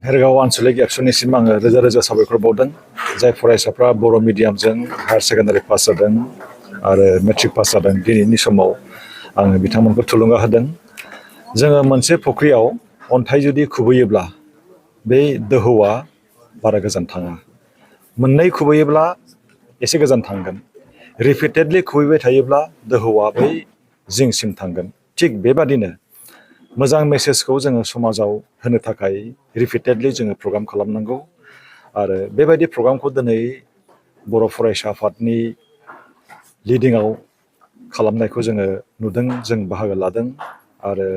भेरगाव आनसलिक एबसुनिसिम आङो रोजा रोजा साबायखर बावदों जाय फरायसाफ्रा बर' मिडियामजों हायार सेकेन्डारि पास जादों आरो मेट्रिक पास जादों दिनैनि समाव आङो बिथांमोनखौ थुलुंगा होदों जोङो मोनसे फुख्रियाव अन्थाइ जुदि खुबैयोब्ला बे दोहौआ बारा गोजान थाङा मोननै खुबैयोब्ला एसे गोजान थांगोन रिपिटेडलि खुबैबाय थायोब्ला दोहौआ बै जिंसिम थांगोन थिग बेबादिनो मोजां मेसेजखौ जोङो समाजाव होनो थाखाय रिपिटेडलि जोङो प्रग्राम खालामनांगौ आरो बेबायदि प्रग्रामखौ दिनै बर' फरायसा आफादनि लिडिंआव खालामनायखौ जोङो नुदों जों बाहागो लादों आरो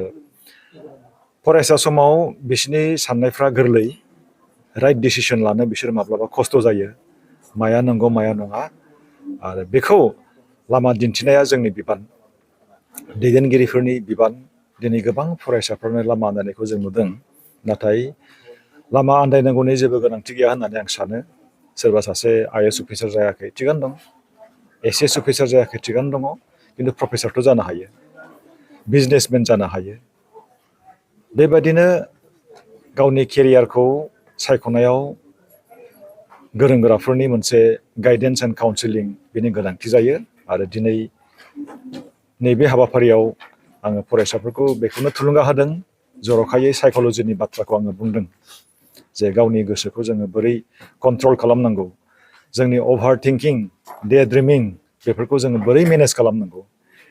फरायसा समाव बिसोरनि साननायफ्रा गोरलै राइट डिसिसन लानो बिसोर माब्लाबा खस्थ' जायो माया नंगौ माया नङा आरो बेखौ लामा दिन्थिनाया जोंनि बिबान दैदेनगिरिफोरनि बिबान दिनै गोबां फरायसाफोरनो लामा आन्दायनायखौ जों नुदों नाथाय लामा आन्दायनांगौनि जेबो गोनांथि गैया होननानै आं सानो सोरबा सासे आइएएस अफिसार जायाखै थिगानो दं एसएस अफिसार जायाखै थिगानो दङ खिन्थु प्रफेसारथ' जानो हायो बिजनेसमेन जानो हायो बेबायदिनो गावनि केरियारखौ सायख'नायाव गोरों गोराफोरनि मोनसे गाइडेन्स एन्ड काउन्सिलिं बेनि गोनांथि जायो आरो दिनै नैबे हाबाफारियाव आङो फरायसाफोरखौ बेखौनो थुलुंगा होदों जर'खायै साइक'लजिनि बाथ्राखौ आङो बुंदों जे गावनि गोसोखौ जोङो बोरै कन्ट्रल खालामनांगौ जोंनि अभार थिंकिं डे ड्रिमिं बेफोरखौ जोङो बोरै मेनेज खालामनांगौ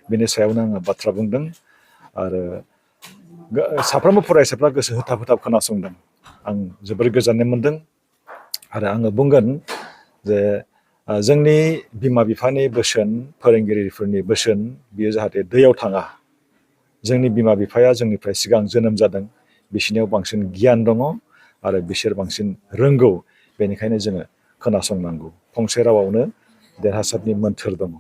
बेनि सायावनो आङो बाथ्रा बुंदों आरो साफ्रोमबो फरायसाफ्रा गोसो होथाब होथाब खोनासंदों आं जोबोर गोजोननाय मोन्दों आरो आङो बुंगोन जे जोंनि बिमा बिफानि बोसोन फोरोंगिरिफोरनि बोसोन बियो जाहाथे दैयाव थाङा जोंनि बिमा बिफाया जोंनिफ्राय सिगां जोनोम जादों बिसोरनियाव बांसिन गियान दङ आरो बिसोर बांसिन रोंगौ बेनिखायनो जोङो खोनासंनांगौ फंसे रावावनो देरहासारनि मोन्थोर दङ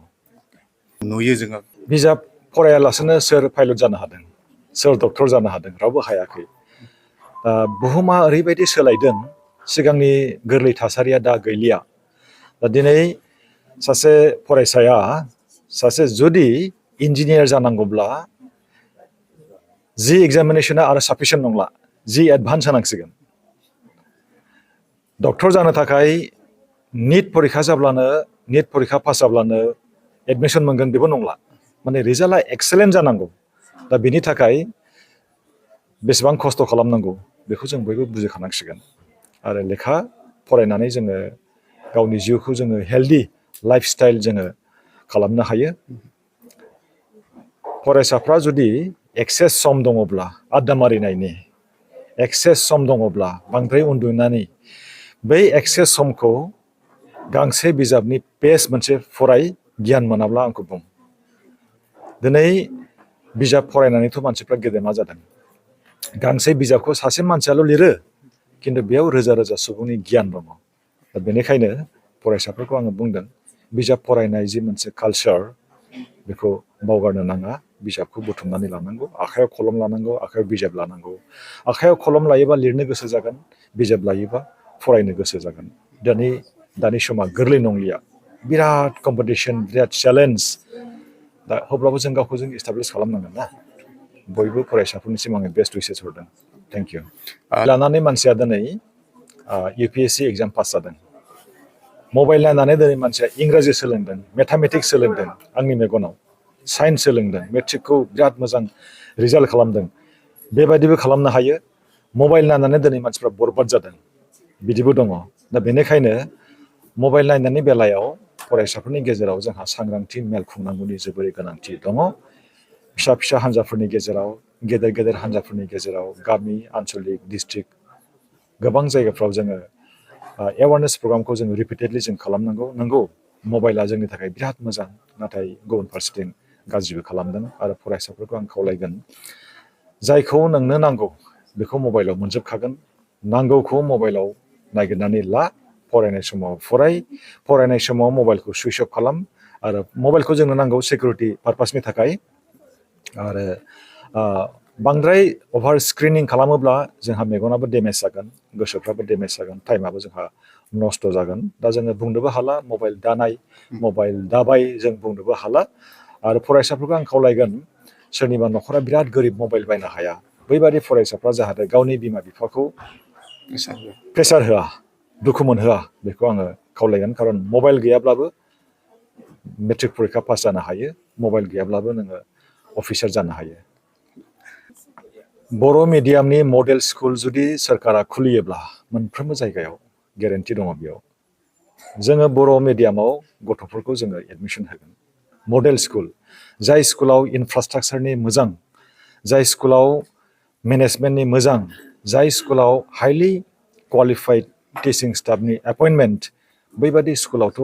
नुयो जोङो बिजाब फरायालासेनो सोर पाइलट जानो हादों सोर डक्टर जानो हादों रावबो हायाखै बुहुमा ओरैबायदि सोलायदों सिगांनि गोरलै थासारिया दा गैलिया दा दिनै सासे फरायसाया सासे जुदि इन्जिनियार जानांगौब्ला जि एग्जामिनेसना आरो साफिसियेन्ट नंला जि एडभान्स होनांसिगोन डक्टर जानो थाखाय निट परिखा जाब्लानो निट परिखा पास जाब्लानो एडमिसन मोनगोन बेबो नंला माने रिजाल्टआ एक्सेलेन्ट जानांगौ दा बेनि थाखाय बेसेबां खस्थ' खालामनांगौ बेखौ जों बयबो बुजिखानांसिगोन आरो लेखा फरायनानै जोङो गावनि जिउखौ जोङो हेल्दि लाइफ स्टाइल जोङो खालामनो हायो फरायसाफ्रा जुदि एक्सेस सम दङब्ला आड्डा मारिनायनि एक्सेस सम दङब्ला बांद्राय उन्दुनानै बै एक्सेस समखौ गांसे बिजाबनि पेज मोनसे फराय गियान मोनाब्ला आंखौ बुं दिनै बिजाब फरायनानैथ' मानसिफ्रा गेदेमा जादों गांसे बिजाबखौ सासे मानसियाल' लिरो खिन्थु बेयाव रोजा रोजा सुबुंनि गियान दङ दा बेनिखायनो फरायसाफोरखौ आङो बुंदों बिजाब फरायनाय जि मोनसे कालचार बेखौ बावगारनो नाङा बिजाबखौ बुथुमनानै लानांगौ आखायाव कलम लानांगौ आखायाव बिजाब लानांगौ आखायाव कलम लायोबा लिरनो गोसो जागोन बिजाब लायोबा फरायनो गोसो जागोन दानि समा गोरलै नंलिया बिराद कम्पिटिसन बिराद चेलेन्ज दा अब्लाबो जों गावखौ जों इस्टाब्लिस खालामनांगोन ना बयबो फरायसाफोरनिसिम आङो बेस्ट उइसेस हरदों थेंक इउ लानानै मानसिया दिनै UPSC एग्जाम पास जादों मबाइल नायनानै दिनै मानसिया इंराजि सोलोंदों मेथामेटिक्स सोलोंदों आंनि मेगनाव साइन्स सोलोंदों मेट्रिकखौ बिराद मोजां रिजाल्ट खालामदों बेबायदिबो खालामनो हायो मबाइल नायनानै दिनै मानसिफ्रा बरबाद जादों बिदिबो दङ दा बेनिखायनो मबाइल नायनायनि बेलायाव फरायसाफोरनि गेजेराव जोंहा सांग्रांथि मेल खुंनांगौनि जोबोरै गोनांथि दङ फिसा फिसा हान्जाफोरनि गेजेराव गेदेर गेदेर हान्जाफोरनि गेजेराव गामि आन्चलिक डिस्ट्रिक्ट गोबां जायगाफ्राव जोङो एवारनेस प्रग्रामखौ जोङो रिपिटेडलि जों खालामनांगौ नंगौ मबाइला जोंनि थाखाय बिराद मोजां नाथाय गुबुन फारसेथिं गाज्रिबो खालामदों आरो फरायसाफोरखौ आं खावलायगोन जायखौ नोंनो नांगौ बेखौ मबाइलाव मोनजोबखागोन नांगौखौ मबाइलाव नागिरनानै ला फरायनाय समाव फरायनाय समाव मबाइलखौ सुइच अफ खालाम आरो मबाइलखौ जोंनो नांगौ सिकिउरिटि पारपासनि थाखाय आरो बांद्राय अभार स्क्रिनिं खालामोब्ला जोंहा मेगनाबो डेमेज जागोन गोसोफ्राबो डेमेज जागोन टाइमाबो जोंहा नस्थ' जागोन दा जोङो बुंनोबो हाला मबाइल दानाय मबाइल दाबाय जों बुंनोबो हाला आरो फरायसाफोरखौ आं खावलायगोन सोरनिबा न'खरा बिराद गोरिब मबाइल बायनो हाया बैबादि फरायसाफ्रा जाहाथे गावनि बिमा बिफाखौ प्रेसार होआ दुखु मोनहोआ बेखौ आङो खावलायगोन खारन मबाइल गैयाब्लाबो मेट्रिक परिखा पास जानो हायो मबाइल गैयाब्लाबो नोङो अफिसार जानो हायो बर' मिडियामनि मडेल स्कुल जुदि सोरखारा खुलियोब्ला मोनफ्रोमबो जायगायाव गेरेन्टि दङ बेयाव जोङो बर' मिडियामाव गथ'फोरखौ जोङो एडमिसन होगोन मडेल स्कुल जाय स्कुलाव इनफ्रास्ट्राक्चारनि मोजां जाय स्कुलाव मेनेजमेन्टनि मोजां जाय स्कुलाव हाइलि क्वालिफाइड टिचिं स्टाफनि एपइन्टमेन्ट बैबादि स्कुलावथ'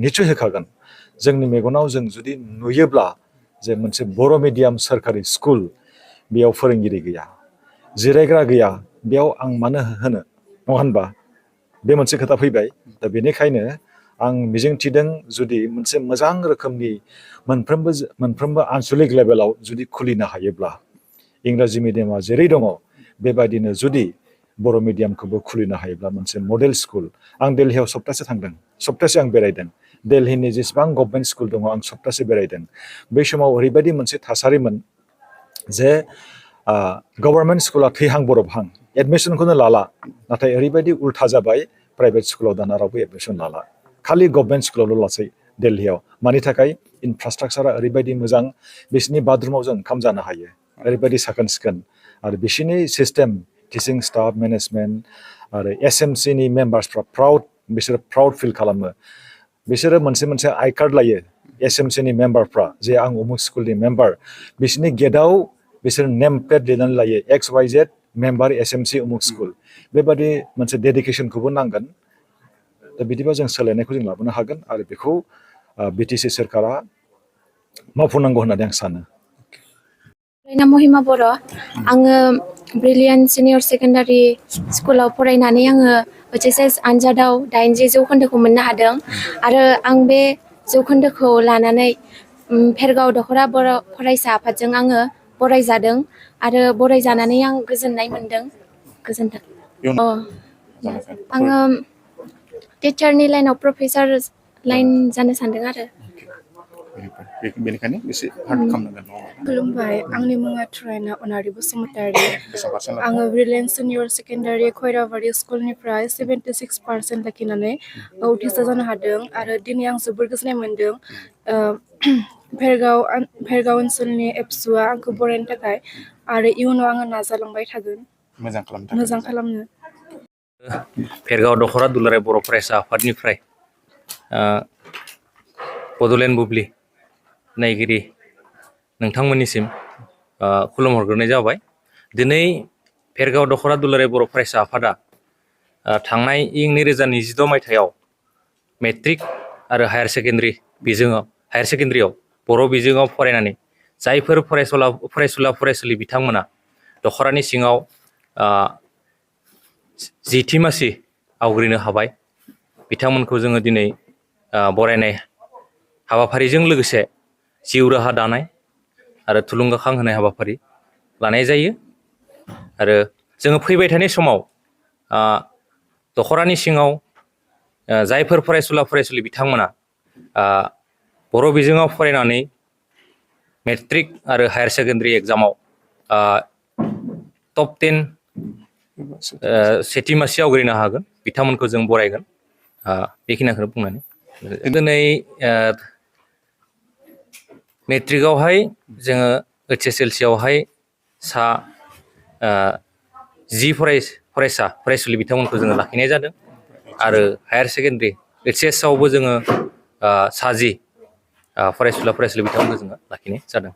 निश्चय होखागोन जोंनि मेगनाव जों जुदि नुयोब्ला जे मोनसे बर' मिडियाम सोरखारि स्कुल बेयाव फोरोंगिरि गैया जिरायग्रा गैया बेयाव आं मानो होनो नङा होनबा बे मोनसे खोथा फैबाय दा बेनिखायनो आं मिजिंथिदों जुदि मोनसे मोजां रोखोमनि मोनफ्रोमबो आनसलिक लेभेलाव जुदि खुलिनो हायोब्ला इंराजि मिडियामा जेरै दङ बेबायदिनो जुदि बर' मिडियामखौबो खुलिनो हायोब्ला मोनसे मडेल स्कुल आं दिल्लीयाव सप्तासे थांदों सप्तासे आं बेरायदों दिल्लीनि जेसेबां गभर्नमेन्ट स्कुल दङ आं सप्तासे बेरायदों बै समाव ओरैबायदि मोनसे थासारिमोन जे गभर्नमेन्ट स्कुला थैहां बरबहां एडमिसनखौनो लाला नाथाय ओरैबायदि उल्था जाबाय प्राइभेट स्कुलाव दाना रावबो एडमिसन लाला खालि गभर्नमेन्ट स्कुलावल' लासै दिल्लीयाव मानि थाखाय इनफ्रास्ट्राक्चारा ओरैबायदि मोजां बिसिनि बाथरुमाव जों ओंखाम जानो हायो ओरैबायदि साखोन सिखोन आरो बिसिनि सिस्टेम टिचिं स्टाफ मेनेजमेन्ट आरो एसएमसिनि मेम्बार्सफ्रा बिसोरो प्राउड फिल खालामो बिसोरो मोनसे आइ कार्ड लायो एसएमसिनि मेम्बारफ्रा जे आं उमुक स्कुलनि मेम्बार बिसोरनि गेटआव बिसोर नेम प्लेट लिरनानै लायो XYZ मेम्बार एसएमसि उमुक स्कुल बेबादि मोनसे डेडिकेसनखौबो नांगोन दा बिदिबा जों सोलायनायखौ जों लाबोनो हागोन आरो बेखौ बिटिसि सोरखारा मावफुंनांगौ होननानै आं सानो महिमा बर' आङो ब्रिलियान्ट सिनियर सेकेन्डारि स्कुलाव फरायनानै आङो HSS आनजादाव 80 जौखोन्दोखौ मोननो हादों आरो आं बे जौखोन्दोखौ लानानै भेरगाव दख'रा बर' फरायसा आफादजों आङो बरायजादों आरो बरायजानानै आं गोजोननाय मोनदों गोजोन्थों आङो टिचारनि लाइनाव प्रफेसार लाइन जानो सानदों आरो बेनिखायनो एसे हार्ड खालामनांगोन खुलुमबाय आंनि मुङा थुरायना अनारि बसुमतारी आङो ब्रिलियन्ट सिनियर सेकेन्डारि खैराबारि स्कुलनिफ्राय 76% लाखिनानै उथ्रिसार जानो हादों आरो दिनै आं जोबोर गोजोननाय मोन्दों भेरगाव ओनसोलनि एबसुआ आंखौ बरायनो थाखाय आरो इयुनाव आङो नाजालांबाय थागोन मोजां खालामनो भेरगाव दख'रा दुलाराय बर' फरायसा आफादनिफ्राय बड'लेण्ड बुब्लि नायगिरि नोंथांमोननिसिम खुलुमहरग्रोनाय जाबाय दिनै भेरगाव दख'रा दुलाराय बर' फरायसा आफादा थांनाय इं 2026 मायथाइयाव मेट्रिक आरो हायार सेकेन्डारियाव बर' बिजोङाव फरायनानै जायफोर फरायसुला बिथांमोना दख'रानि सिङाव 10थि मासि आवग्रिनो हाबाय बिथांमोनखौ जोङो दिनै बरायनाय हाबाफारिजों लोगोसे जिउ राहा दानाय आरो थुलुंगाखां होनाय हाबाफारि लानाय जायो आरो जोङो फैबाय थानाय समाव दख'रानि सिङाव जायफोर फरायसुलि बिथांमोना बर' बिजोङाव फरायनानै मेट्रिक आरो हायार सेकेन्डारि एग्जामाव टप 10 सेथि मासि आवग्रिनो हागोन बिथांमोनखौ जों बरायगोन बेखिनिखौनो बुंनानै दिनै मेट्रिकआवहाय जोङो HSLC आवहाय 10 फरायसुलि बिथांमोनखौ जोङो लाखिनाय जादों आरो हायार सेकेन्डारि HS आवबो जोङो 10 फरायसुलि बिथांमोनखौ जोङो लाखिनाय जादों